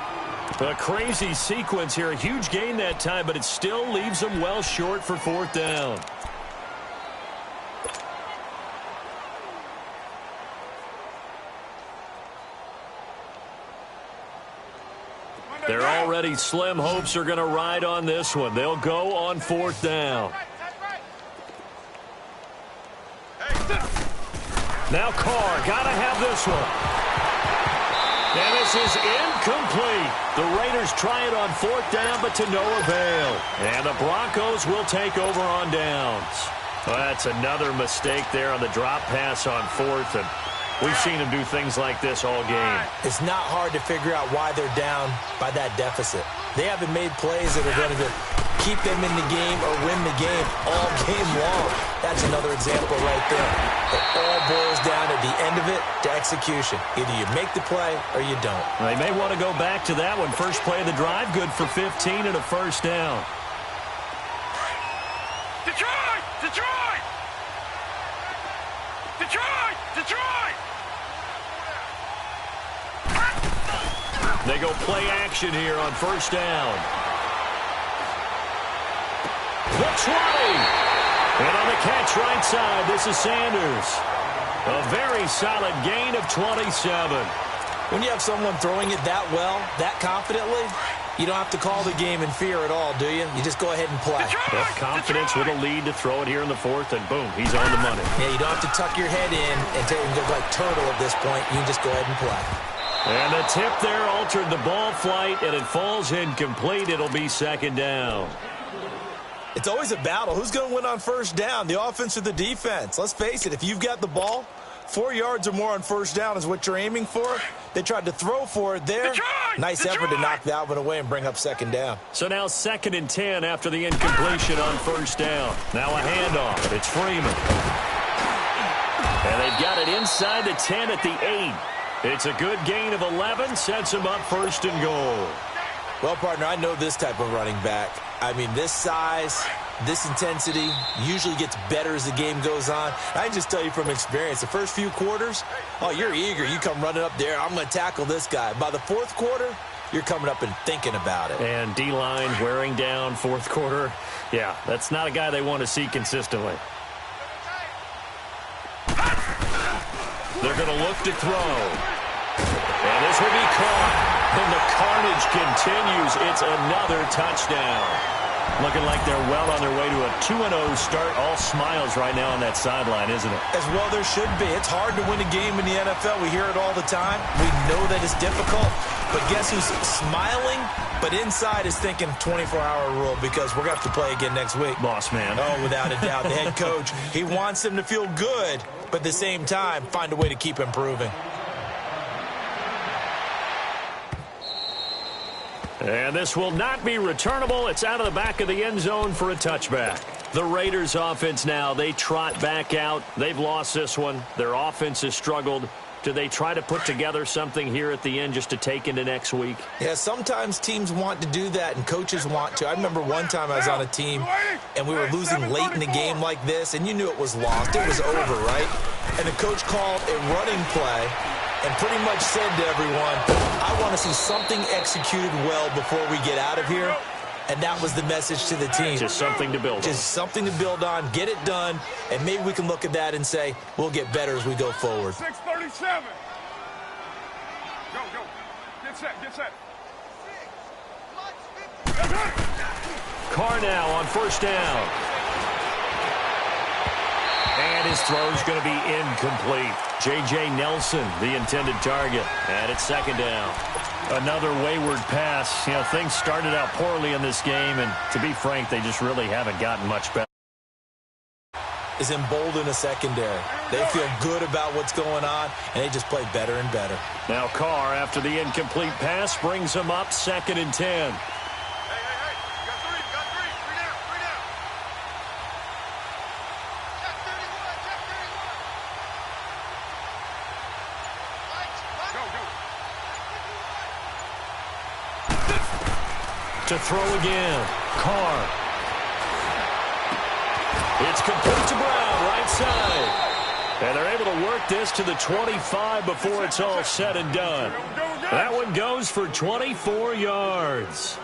A crazy sequence here. A huge gain that time, but it still leaves him well short for 4th down. Their already slim hopes are going to ride on this one. They'll go on 4th down. Now Carr, got to have this one. And this is incomplete. The Raiders try it on 4th down, but to no avail. And the Broncos will take over on downs. Well, that's another mistake there on the drop pass on 4th, and we've seen them do things like this all game. It's not hard to figure out why they're down by that deficit. They haven't made plays that are going to keep them in the game or win the game all game long. That's another example right there. It all boils down at the end of it to execution. Either you make the play or you don't. They may want to go back to that one. First play of the drive, good for 15 and a 1st down. Detroit! Detroit! Detroit! Detroit! They go play action here on 1st down. The 20. And on the catch right side, this is Sanders. A very solid gain of 27. When you have someone throwing it that well, that confidently, you don't have to call the game in fear at all, do you? You just go ahead and play. Well, confidence with a lead to throw it here in the 4th, and boom, he's on the money. Yeah, you don't have to tuck your head in and look like turtle at this point. You can just go ahead and play. And the tip there altered the ball flight, and it falls incomplete. It'll be 2nd down. It's always a battle. Who's going to win on 1st down, the offense or the defense? Let's face it, if you've got the ball, 4 yards or more on 1st down is what you're aiming for. They tried to throw for it there. Nice effort to knock that one away and bring up 2nd down. So now 2nd and 10 after the incompletion on 1st down. Now a handoff. It's Freeman. And they've got it inside the 10 at the 8. It's a good gain of 11, sets them up 1st and goal. Well, partner, I know this type of running back. I mean, this size, this intensity usually gets better as the game goes on. I can just tell you from experience, the first few quarters, oh, you're eager. You come running up there, I'm going to tackle this guy. By the 4th quarter, you're coming up and thinking about it. And D-line wearing down 4th quarter. Yeah, that's not a guy they want to see consistently. They're going to look to throw. And this will be caught. And the carnage continues. It's another touchdown. Looking like they're well on their way to a 2-0 start. All smiles right now on that sideline, isn't it? As well there should be. It's hard to win a game in the NFL. We hear it all the time. We know that it's difficult. But guess who's smiling, but inside is thinking 24-hour rule because we're going to have to play again next week. Boss man. Oh, without a doubt. The head coach, he wants them to feel good, but at the same time, find a way to keep improving. And this will not be returnable. It's out of the back of the end zone for a touchback. The Raiders offense now, they trot back out. They've lost this one. Their offense has struggled. Do they try to put together something here at the end just to take into next week? Yeah, sometimes teams want to do that and coaches want to. I remember one time I was on a team and we were losing late in the game like this, and you knew it was lost. It was over, right? And the coach called a running play and pretty much said to everyone, I want to see something executed well before we get out of here. And that was the message to the team. Just something to build on. Just something to build on, get it done, and maybe we can look at that and say, we'll get better as we go forward. 6:37. Go. Get set. Carr now on first down. And his throw's going to be incomplete. J.J. Nelson, the intended target. And it's second down. Another wayward pass. You know, things started out poorly in this game, and to be frank, they just really haven't gotten much better. Is emboldened a secondary. They feel good about what's going on, and they just play better and better. Now Carr, after the incomplete pass, brings him up 2nd and 10. Hey. You got three. Three down. Check 31. To throw again. Carr. It's complete to Brown, right side. And they're able to work this to the 25 before it's all said and done. That one goes for 24 yards.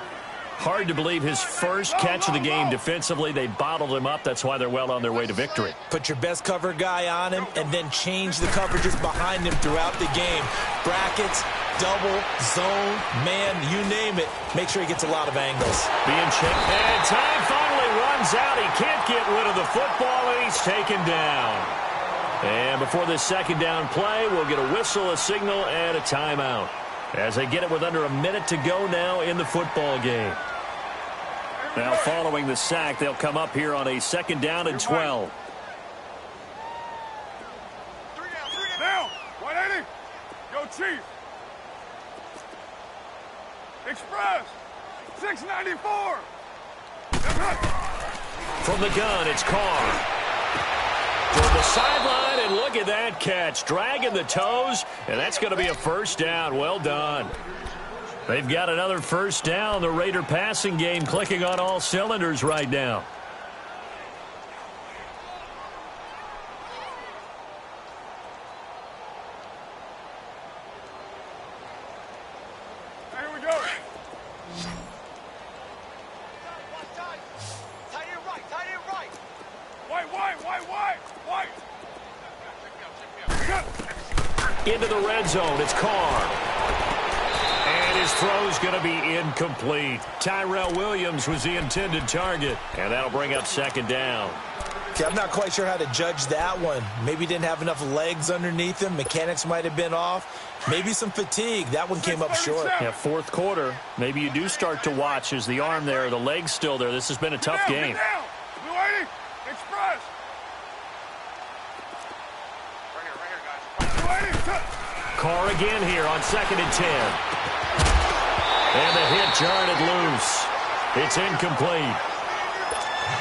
Hard to believe his first catch of the game defensively. They bottled him up. That's why they're well on their way to victory. Put your best cover guy on him and then change the coverages behind him throughout the game. Brackets, double, zone, man, you name it. Make sure he gets a lot of angles. Being checked. And time finally runs out. He can't get rid of the football, and he's taken down. And before this second down play, we'll get a whistle, a signal, and a timeout. As they get it with under a minute to go now in the football game. Now following the sack, they'll come up here on a 2nd down and 12. Three down. 180. Go Chief. Express. 694. From the gun, it's Carr. Toward the sideline, and look at that catch. Dragging the toes, and that's going to be a first down. Well done. They've got another first down. The Raider passing game clicking on all cylinders right now. Here we go. White. Into the red zone, it's Carr. And his throw's going to be incomplete. Tyrell Williams was the intended target, and that'll bring up 2nd down. Okay, I'm not quite sure how to judge that one. Maybe he didn't have enough legs underneath him. Mechanics might have been off. Maybe some fatigue. That one came up short. Yeah, 4th quarter. Maybe you do start to watch as the arm there, the leg's still there. This has been a tough game. Blue 80. Express. Carr again here on 2nd and 10. And the hit jarred it loose. It's incomplete.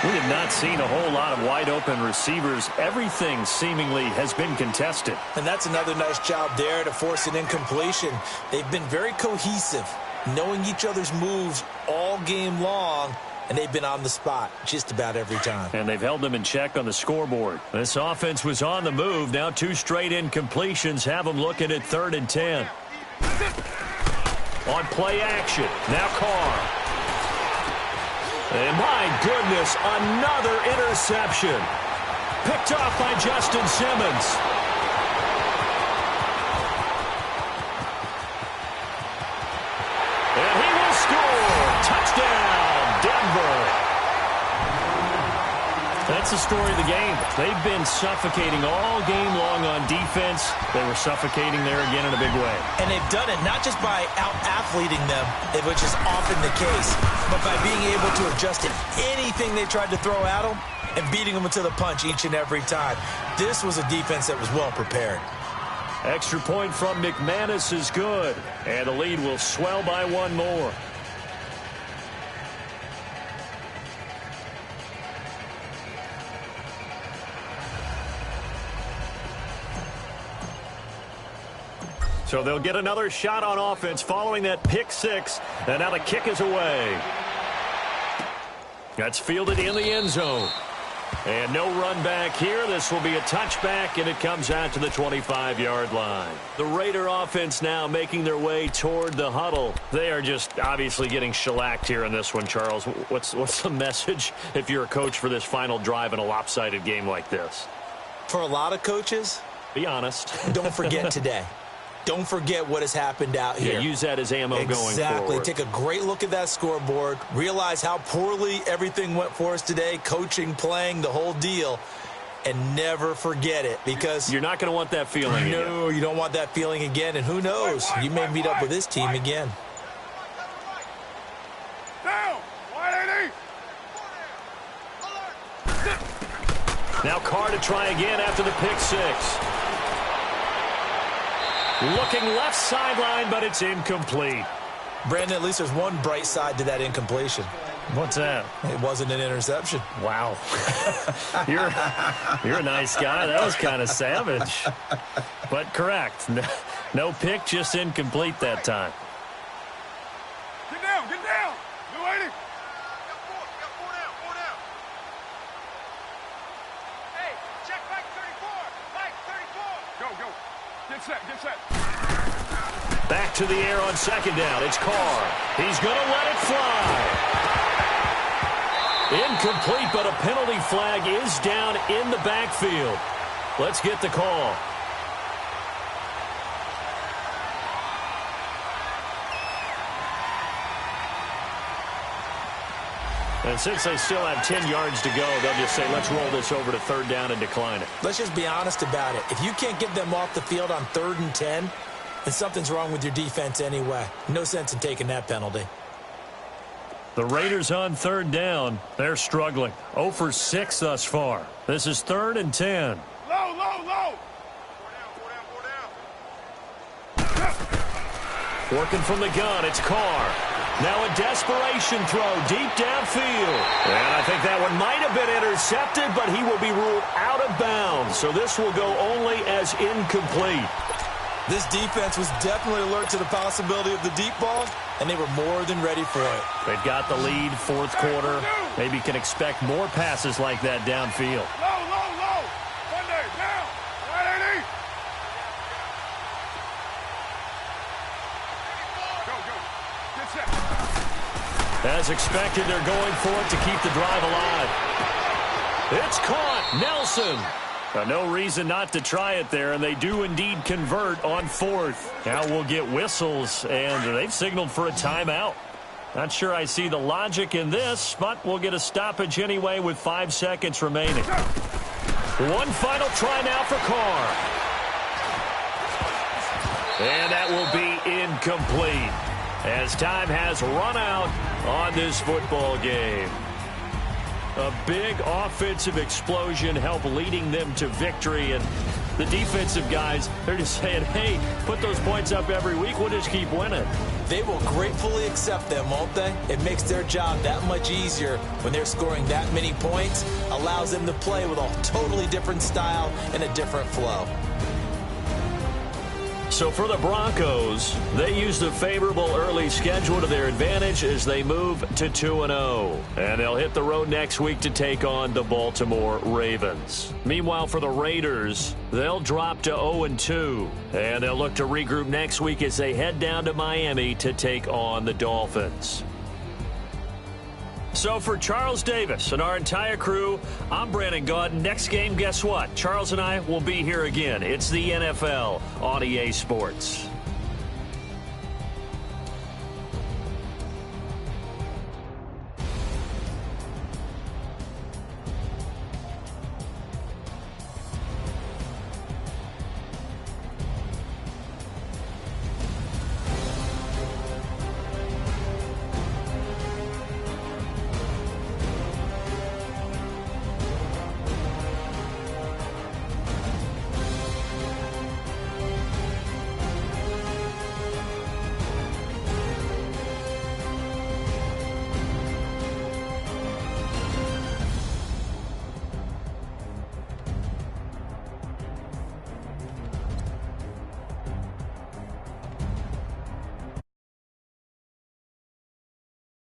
We have not seen a whole lot of wide open receivers. Everything seemingly has been contested. And that's another nice job there to force an incompletion. They've been very cohesive, knowing each other's moves all game long, and they've been on the spot just about every time. And they've held them in check on the scoreboard. This offense was on the move. Now 2 straight incompletions have them looking at 3rd and 10. On play action, now Carr. And my goodness, another interception. Picked off by Justin Simmons. And he will score. Touchdown, Denver. That's the story of the game. They've been suffocating all game long on defense. They were suffocating there again in a big way. And they've done it not just by out-athleting them, which is often the case, but by being able to adjust to anything they tried to throw at them and beating them to the punch each and every time. This was a defense that was well prepared. Extra point from McManus is good. And the lead will swell by 1 more. So they'll get another shot on offense following that pick six. And now the kick is away. That's fielded in the end zone. And no run back here. This will be a touchback, and it comes out to the 25-yard line. The Raider offense now making their way toward the huddle. They are just obviously getting shellacked here in this one, Charles. What's the message if you're a coach for this final drive in a lopsided game like this? For a lot of coaches, be honest. Don't forget today. Don't forget what has happened out here. Yeah, use that as ammo going forward. Exactly. Take a great look at that scoreboard. Realize how poorly everything went for us today, coaching, playing, the whole deal. And never forget it, because you're not going to want that feeling again. No, you don't want that feeling again. And who knows? You may meet up with this team again. Down! 180! Now Carr to try again after the pick six. Looking left sideline, but it's incomplete. Brandon, at least there's one bright side to that incompletion. What's that? It wasn't an interception. Wow. You're a nice guy. That was kind of savage. But correct. No pick, just incomplete that time. Get down, get down! 280! Hey, check Mike 34! Mike 34! Go. Get set. Back to the air on second down. It's Carr. He's going to let it fly. Incomplete, but a penalty flag is down in the backfield. Let's get the call. And since they still have 10 yards to go, they'll just say, let's roll this over to third down and decline it. Let's just be honest about it. If you can't get them off the field on 3rd and 10, then something's wrong with your defense anyway. No sense in taking that penalty. The Raiders on third down. They're struggling. 0 for 6 thus far. This is 3rd and 10. Low! Working from the gun, it's Carr. Now a desperation throw deep downfield. And I think that one might have been intercepted, but he will be ruled out of bounds. So this will go only as incomplete. This defense was definitely alert to the possibility of the deep ball, and they were more than ready for it. They've got the lead, 4th quarter. Maybe can expect more passes like that downfield. Low! Sunday, down! 180! Go! Get set! As expected, they're going for it to keep the drive alive. It's caught. Nelson. No reason not to try it there, and they do indeed convert on 4th. Now we'll get whistles, and they've signaled for a timeout. Not sure I see the logic in this, but we'll get a stoppage anyway with 5 seconds remaining. One final try now for Carr. And that will be incomplete as time has run out on this football game. A big offensive explosion helped leading them to victory, and the defensive guys, they're just saying, hey, put those points up every week, we'll just keep winning. They will gratefully accept them, won't they? It makes their job that much easier when they're scoring that many points, allows them to play with a totally different style and a different flow. So for the Broncos, they use the favorable early schedule to their advantage as they move to 2-0. And they'll hit the road next week to take on the Baltimore Ravens. Meanwhile, for the Raiders, they'll drop to 0-2. And they'll look to regroup next week as they head down to Miami to take on the Dolphins. So for Charles Davis and our entire crew, I'm Brandon Gaudin. Next game, guess what? Charles and I will be here again. It's the NFL on EA Sports.